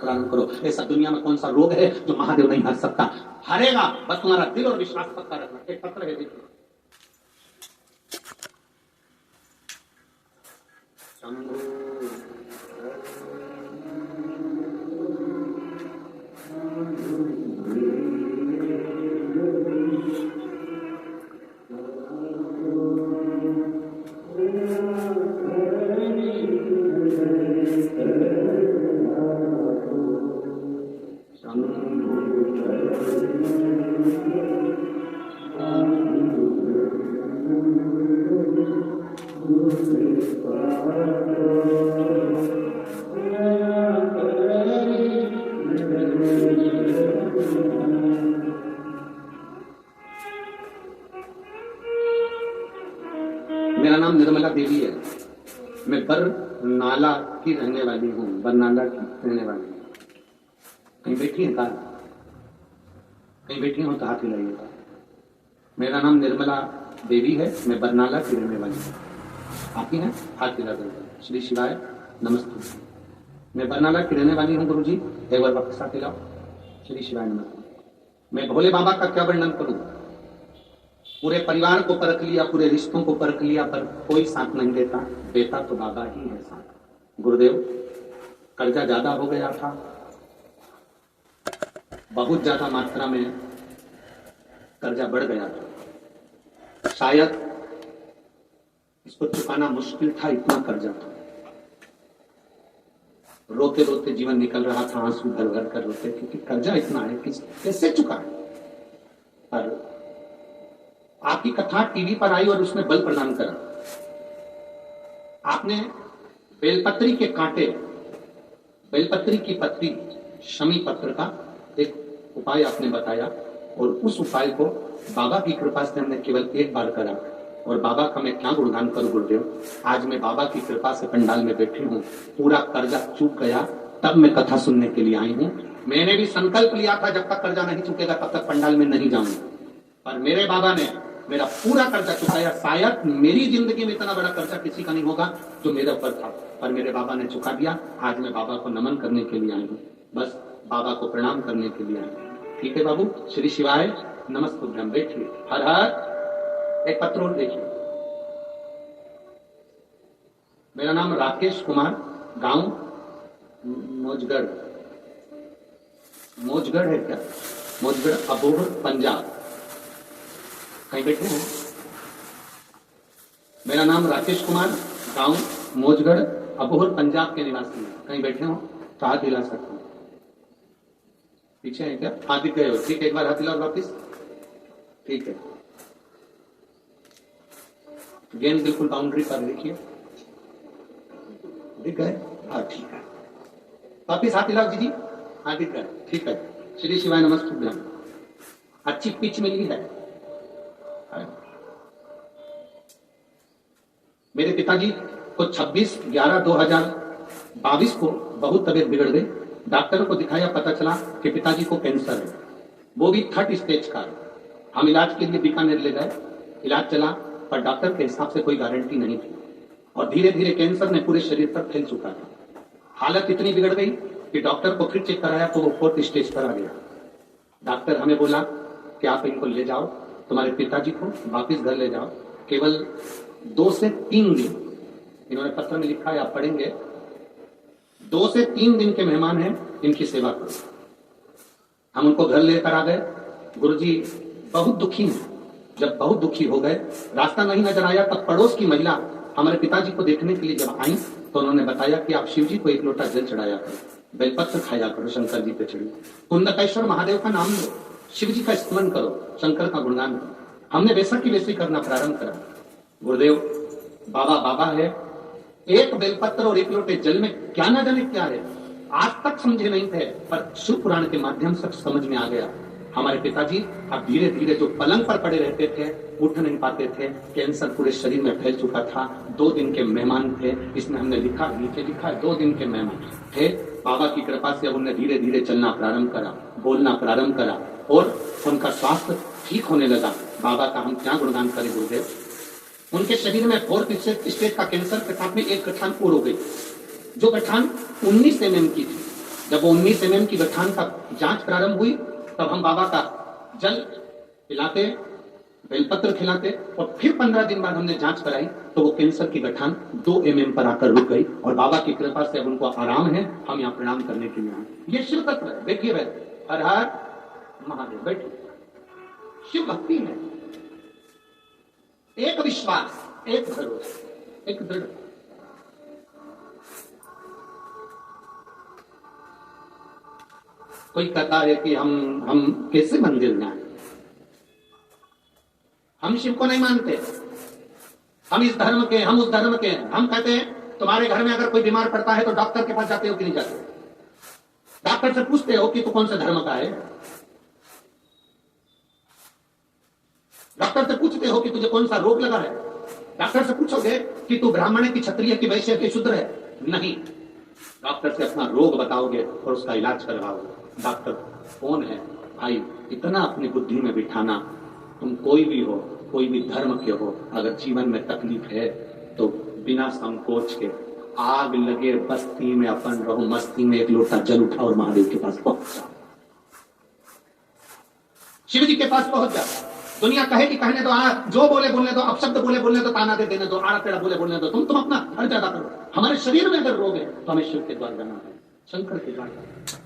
प्रारंभ करो। ऐसा दुनिया में कौन सा रोग है जो महादेव नहीं हर सकता? हरेगा, बस तुम्हारा दिल और विश्वास पक्का रखना। एक पत्र है, देखिए। मेरा नाम निर्मला देवी है। मैं बरनाला की रहने वाली हूँ। बरनाला की रहने वाली हूँ। कहीं बैठी है कहा? कहीं बैठी हो तो हाथ हिलाइएगा। मेरा नाम निर्मला देवी है। मैं बरनाला की रहने वाली हूँ। आप ही हैं? हाथ हिला देंगे। श्री शिवाय नमस्ते। मैं बरनाला की रहने वाली हूँ गुरुजी, एक बार वापस हाथ हिलाओ। श्री शिवाय नमस्ते। मैं भोले बाबा का क्या वर्णन करूं? पूरे परिवार को परख लिया, पूरे रिश्तों को परख लिया, पर कोई साथ नहीं देता। देता तो बाबा ही है साथ। गुरुदेव, कर्जा ज्यादा हो गया था, बहुत ज्यादा मात्रा में कर्जा बढ़ गया था। शायद इसको चुकाना मुश्किल था, इतना कर्जा था। रोते रोते जीवन निकल रहा था, आंसू भर भर कर रोते, क्योंकि कर्जा इतना है कि कैसे चुकाए। पर आपकी कथा टीवी पर आई और उसमें बल प्रदान करा। आपने बेलपत्री के कांटे, बेलपत्री की पत्ती, शमी पत्र का एक उपाय आपने बताया, और उस उपाय को बाबा की कृपा से हमने केवल एक बार करा। और बाबा का मैं क्या गुणगान करूं गुरुदेव। आज मैं बाबा की कृपा से पंडाल में बैठी हूँ, पूरा कर्जा चूक गया, तब मैं कथा सुनने के लिए आई हूँ। मैंने भी संकल्प लिया था जब तक कर्जा नहीं चुकेगा तब तक पंडाल में नहीं जाऊंगा, पर मेरे बाबा ने मेरा पूरा कर्जा चुकाया। शायद मेरी जिंदगी में इतना बड़ा कर्जा किसी का नहीं होगा जो मेरे ऊपर था, पर मेरे बाबा ने चुका दिया। आज मैं बाबा को नमन करने के लिए आई हूँ, बस बाबा को प्रणाम करने के लिए आई हूँ। ठीक है बाबू, श्री शिवाय नमस्तुभ्यम। बैठिए। हर हर। एक पत्र और देखिए। मेरा नाम राकेश कुमार, गांव मौजगढ़। मौजगढ़ है क्या? मौजगढ़, अबोहर, पंजाब। कहीं बैठे हैं? मेरा नाम राकेश कुमार, गांव मौजगढ़, अबोहर, पंजाब के निवासी हैं। कहीं बैठे हो तो हाथ हिला सकते हो। पीछे है क्या? हाथ दिख गए हो? ठीक है, एक बार हाथ हिलाओ वापिस। ठीक है, गेंद बिल्कुल बाउंड्री पर देखिए। दिख गए? हाँ ठीक है, वापिस हाथ हिलाओ जी। हाँ दिख गए, ठीक है। श्री शिवाय नमस्तुभ्यम। अच्छी पिच मिली है। मेरे पिताजी को 26/11/2022 को बहुत तबीयत बिगड़ गई। डॉक्टर को दिखाया, पता चला कि पिताजी को कैंसर है, वो भी 3rd स्टेज का। हम इलाज के लिए बीकानेर ले गए, इलाज चला, पर डॉक्टर के हिसाब से कोई गारंटी नहीं थी, और धीरे धीरे कैंसर ने पूरे शरीर पर फैल चुका था। हालत इतनी बिगड़ गई कि डॉक्टर को फिर चेक कराया तो वो 4th स्टेज पर आ गया। डॉक्टर हमें बोला कि आप इनको ले जाओ, तुम्हारे पिताजी को वापिस घर ले जाओ, केवल 2 से 3 दिन, इन्होंने पत्र में लिखा है, आप पढ़ेंगे, 2 से 3 दिन के मेहमान हैं, इनकी सेवा करो। हम उनको घर लेकर आ गए। गुरुजी बहुत दुखी हैं। जब बहुत दुखी हो गए, रास्ता नहीं नजर आया, तब पड़ोस की महिला हमारे पिताजी को देखने के लिए जब आई तो उन्होंने बताया कि आप शिव जी को 1 लोटा जल चढ़ाया करो, बेलपत्र खाया करो, शंकर जी पे चढ़ी, कुंडकेश्वर महादेव का नाम लो, शिव जी का स्मरण करो, शंकर का गुणगान करो। हमने वैसा की वैसे करना प्रारंभ करा। गुरुदेव, बाबा बाबा है। एक बेलपत्र और 1 लोटे जल में क्या न जाने क्या है, आज तक समझे नहीं थे, पर शिव पुराण के माध्यम से समझ में आ गया। हमारे पिताजी अब धीरे धीरे जो पलंग पर पड़े रहते थे, उठ नहीं पाते थे, कैंसर पूरे शरीर में फैल चुका था। 2 दिन के मेहमान थे, इसमें हमने लिखा, नीचे लिखा है 2 दिन के मेहमान थे। बाबा की कृपा से अब उन्हें धीरे धीरे चलना प्रारंभ करा, बोलना प्रारंभ करा, और उनका स्वास्थ्य ठीक होने लगा। बाबा का हम क्या गुणगान करें गुरुदेव। उनके शरीर में 4th स्टेज का कैंसर के साथ में एक गठान और हो गई, जो गठान 19 mm की थी, जब वो 19 mm की गठान का जांच प्रारंभ हुई, तब हम बाबा का जल पिलाते, बेलपत्र खिलाते, और फिर 15 दिन बाद हमने जांच कराई तो वो कैंसर की गठान 2 mm पर आकर रुक गई, और बाबा की कृपा से अब उनको आराम है। हम यहाँ प्रणाम करने के लिए आए। ये शिव तत्व है। देखिए भाई, हर हर महादेव, बैठिए। शिव भक्ति है, एक विश्वास, एक भरोसा, एक दृढ़। कोई कहता है कि हम कैसे मंदिर जाएं? हम शिव को नहीं मानते, हम इस धर्म के, हम उस धर्म के हैं। हम कहते हैं तुम्हारे घर में अगर कोई बीमार पड़ता है तो डॉक्टर के पास जाते हो कि नहीं जाते? डॉक्टर से पूछते हो कि तू कौन सा धर्म का है? डॉक्टर से पूछते हो कि तुझे कौन सा रोग लगा है? डॉक्टर से पूछोगे कि तू ब्राह्मण है कि क्षत्रिय की वैश्य की शूद्र है? नहीं, डॉक्टर से अपना रोग बताओगे और उसका इलाज करवाओगे। डॉक्टर कौन है भाई? इतना अपनी बुद्धि में बिठाना, तुम कोई भी हो, कोई भी धर्म के हो, अगर जीवन में तकलीफ है तो बिना संकोच के आग लगे बस्ती में अपन रहो, मस्ती में एक लोटा जल उठाओ और महादेव के पास पहुंच जाओ, शिव जी के पास पहुंच जाओ। दुनिया कहे कि कहने दो, जो बोले बोलने दो, अपशब्द बोले बोलने दो, ताना दे देने दो, आड़ा टेढ़ा बोले बोलने दो, तुम अपना हर ज्यादा करो। हमारे शरीर में अगर रोग है तो हमें शिव के द्वार जाना है, शंकर के द्वार जाना है।